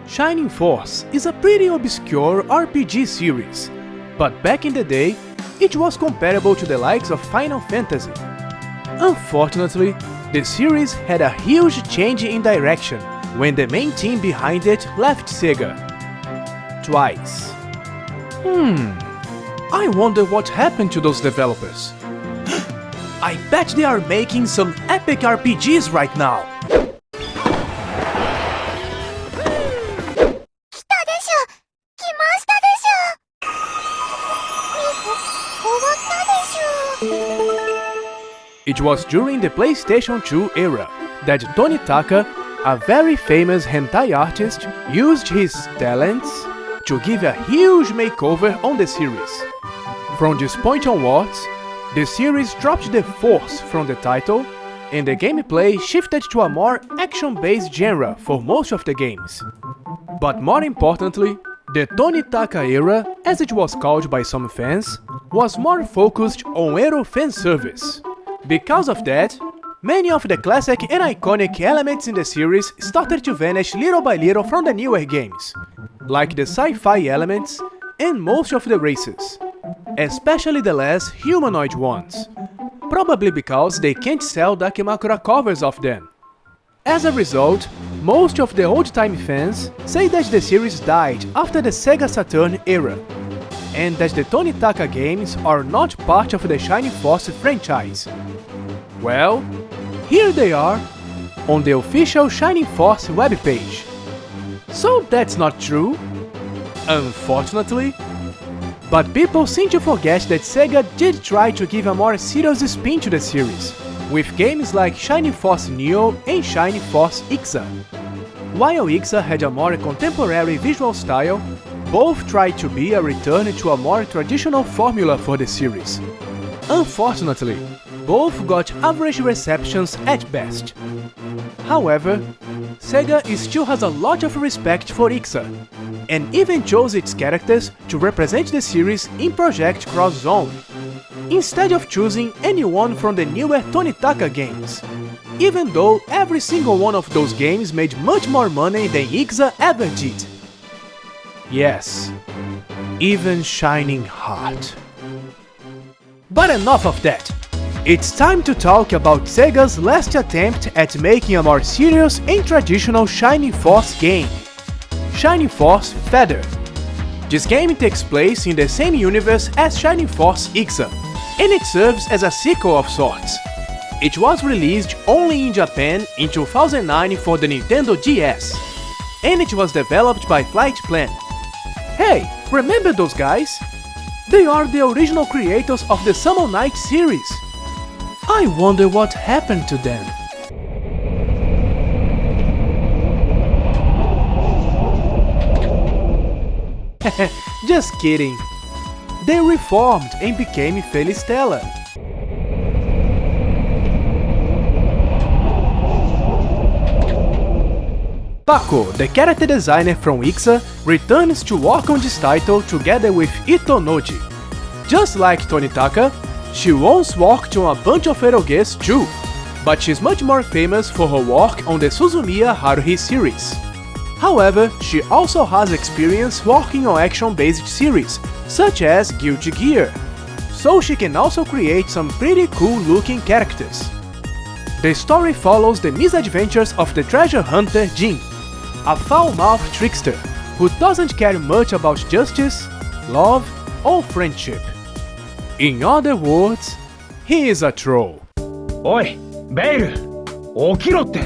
Shining Force is a pretty obscure RPG series, but back in the day, it was comparable to the likes of Final Fantasy. Unfortunately, the series had a huge change in direction when the main team behind it left Sega. Twice. I wonder what happened to those developers. I bet they are making some epic RPGs right now. It was during the PlayStation 2 era that Tonitaka, a very famous hentai artist, used his talents to give a huge makeover on the series. From this point onwards, the series dropped the force from the title, and the gameplay shifted to a more action-based genre for most of the games. But more importantly, the Tonitaka era, as it was called by some fans, was more focused on Eero fanservice. Because of that, many of the classic and iconic elements in the series started to vanish little by little from the newer games, like the sci-fi elements and most of the races, especially the less humanoid ones, probably because they can't sell Dakimakura covers of them. As a result, most of the old-time fans say that the series died after the Sega Saturn era, and that the Tonitaka games are not part of the Shining Force franchise. Well, here they are, on the official Shining Force webpage. So that's not true, unfortunately. But people seem to forget that Sega did try to give a more serious spin to the series, with games like Shining Force Neo and Shining Force Ixa. While Ixa had a more contemporary visual style, both tried to be a return to a more traditional formula for the series. Unfortunately, both got average receptions at best. However, Sega still has a lot of respect for Ixa, and even chose its characters to represent the series in Project Cross Zone, instead of choosing anyone from the newer Tonitaka games, even though every single one of those games made much more money than Ixa ever did. Yes, even Shining Heart. But enough of that! It's time to talk about Sega's last attempt at making a more serious and traditional Shining Force game, Shining Force Feather. This game takes place in the same universe as Shining Force Ixa, and it serves as a sequel of sorts. It was released only in Japan in 2009 for the Nintendo DS, and it was developed by Flight Plan. Hey, remember those guys? They are the original creators of the Summon Night series. I wonder what happened to them. Just kidding. They reformed and became Felistella. Paco, the character designer from Ixa, returns to work on this title together with Ito Noji. Just like Tonitaka, she once worked on a bunch of eroges too, but she's much more famous for her work on the Suzumiya Haruhi series. However, she also has experience working on action-based series, such as Guilty Gear, so she can also create some pretty cool-looking characters. The story follows the misadventures of the treasure hunter Jin, a foul-mouthed trickster who doesn't care much about justice, love, or friendship. In other words, he is a troll. Oi, Bale! 起きろって。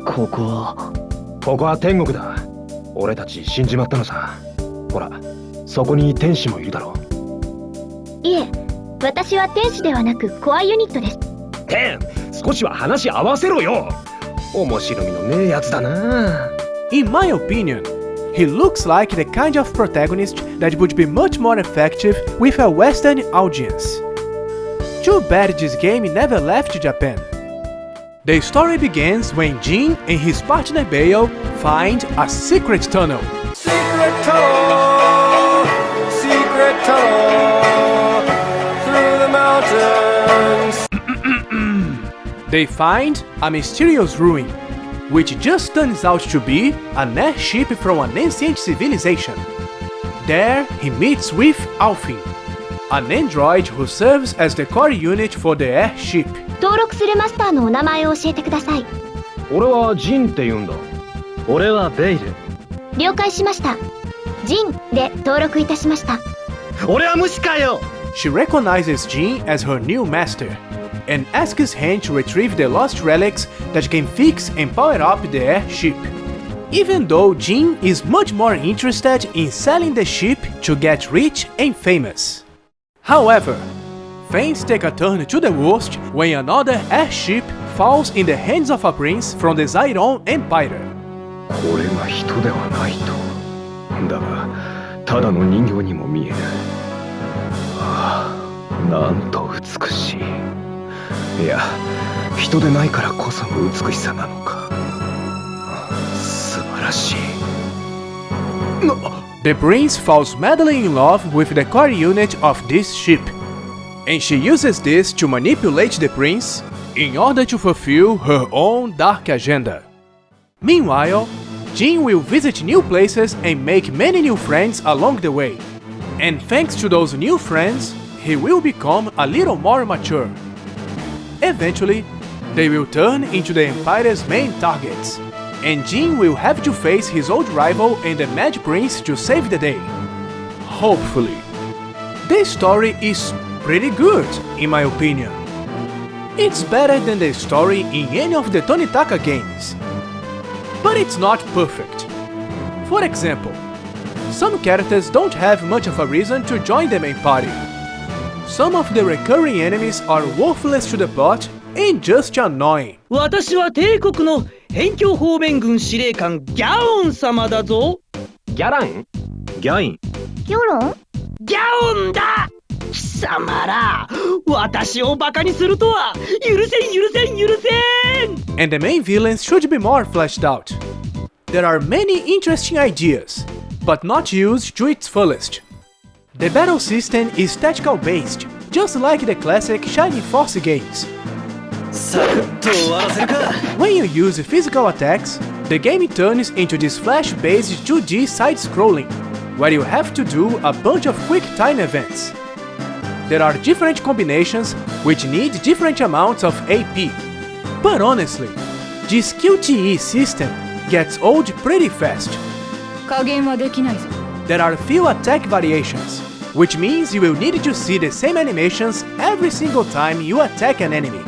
ここは天国だ。俺たち死んじまったのさ。ほら、そこに天使もいるだろ。いえ、私は天使ではなくコアユニットです。少しは話合わせろよ。面白みのねえやつだな。In my opinion, he looks like the kind of protagonist that would be much more effective with a Western audience. Too bad this game never left Japan. The story begins when Jin and his partner Bale find a secret tunnel. Secret tunnel, through the mountains. They find a mysterious ruin, which just turns out to be an airship from an ancient civilization. There, he meets with Alfin, an android who serves as the core unit for the airship. 登録するマスターのお名前を教えてください。俺はジンって言うんだ。俺はベイル。了解しました。ジンで登録いたしました。俺は無視かよ。 She recognizes Jin as her new master and asks him to retrieve the lost relics that can fix and power up the airship. Even though Jin is much more interested in selling the ship to get rich and famous. However, things take a turn to the worst when another airship falls in the hands of a prince from the Zyron Empire. これが人ではないと。だが、ただの人形にも見える。ああ、なんと美しい。いや、人でないからこその美しさなのか。素晴らしい。The prince falls madly in love with the core unit of this ship, and she uses this to manipulate the prince in order to fulfill her own dark agenda. Meanwhile, Jin will visit new places and make many new friends along the way. And thanks to those new friends, he will become a little more mature. Eventually, they will turn into the Empire's main targets, and Jin will have to face his old rival and the Mad Prince to save the day. Hopefully. This story is pretty good, in my opinion. It's better than the story in any of the Tonitaka games. But it's not perfect. For example, some characters don't have much of a reason to join the main party. Some of the recurring enemies are worthless to the plot and just annoying. 私は帝国の辺境方面軍司令官ギャオン様だぞ。ギャラン？ギャイン？ギョロン？ギャオンだ。貴様ら、私をバカにするとは許せん許せん許せん。 And the main villains should be more fleshed out. There are many interesting ideas, but not used to its fullest. The battle system is tactical based, just like the classic Shining Force games. サクッと終わらせるか。 When you use physical attacks, the game turns into this flash-based 2D side-scrolling, where you have to do a bunch of quick-time events. There are different combinations which need different amounts of AP. But honestly, this QTE system gets old pretty fast. 加減はできないぞ。 There are few attack variations, which means you will need to see the same animations every single time you attack an enemy,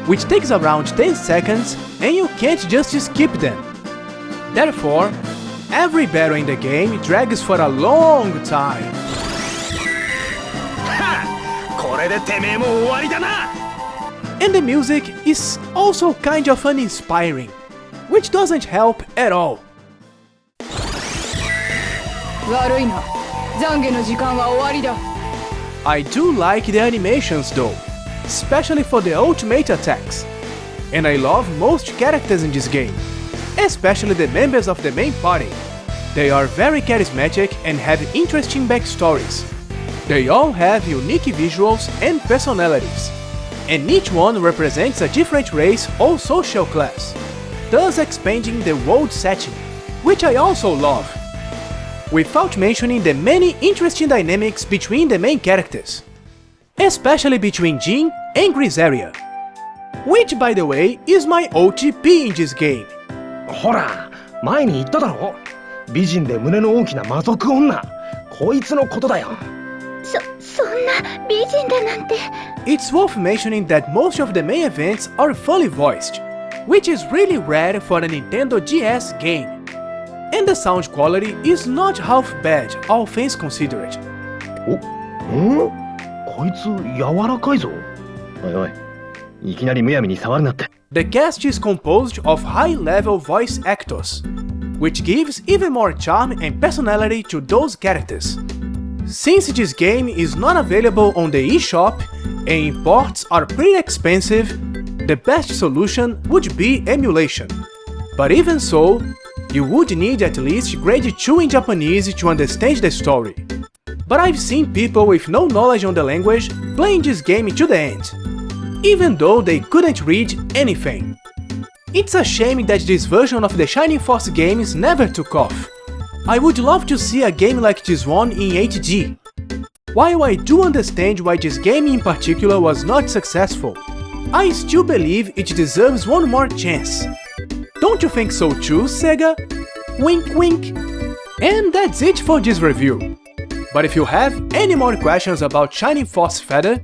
which takes around 10 seconds and you can't just skip them. Therefore, every battle in the game drags for a long time. これでてめえも終わりだな。 And the music is also kind of uninspiring, which doesn't help at all. 悪いな。懺悔の時間は終わりだ。 I do like the animations though, especially for the ultimate attacks. And I love most characters in this game, especially the members of the main party. They are very charismatic and have interesting backstories. They all have unique visuals and personalities, and each one represents a different race or social class, thus expanding the world setting, which I also love. Without mentioning the many interesting dynamics between the main characters, especially between Jin and Grisaria, which by the way is my OTP in this game. ほら、前に言っただろ。美人で胸の大きな魔族女。こいつのことだよ。そんな美人だなんて。 It's worth mentioning that most of the main events are fully voiced, which is really rare for a Nintendo DS game. And the sound quality is not half bad, all things considered. こいつ柔らかいぞ。おいおい、いきなりむやみに触るなって。 The cast is composed of high-level voice actors, which gives even more charm and personality to those characters. Since this game is not available on the eShop and imports are pretty expensive, the best solution would be emulation. But even so, you would need at least grade 2 in Japanese to understand the story. But I've seen people with no knowledge on the language playing this game to the end, even though they couldn't read anything. It's a shame that this version of the Shining Force games never took off. I would love to see a game like this one in HD. While I do understand why this game in particular was not successful, I still believe it deserves one more chance. Don't you think so too, Sega? Wink wink! And that's it for this review. But if you have any more questions about Shining Force Feather,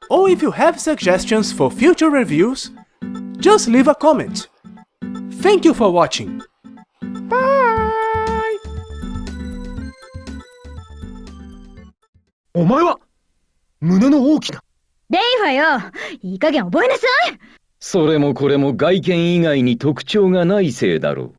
or if you have suggestions for future reviews, just leave a comment. Thank you for watching. Bye! お前は胸の大きな。レイファよ、いい加減覚えなさい。それもこれも外見以外に特徴がないせいだろう。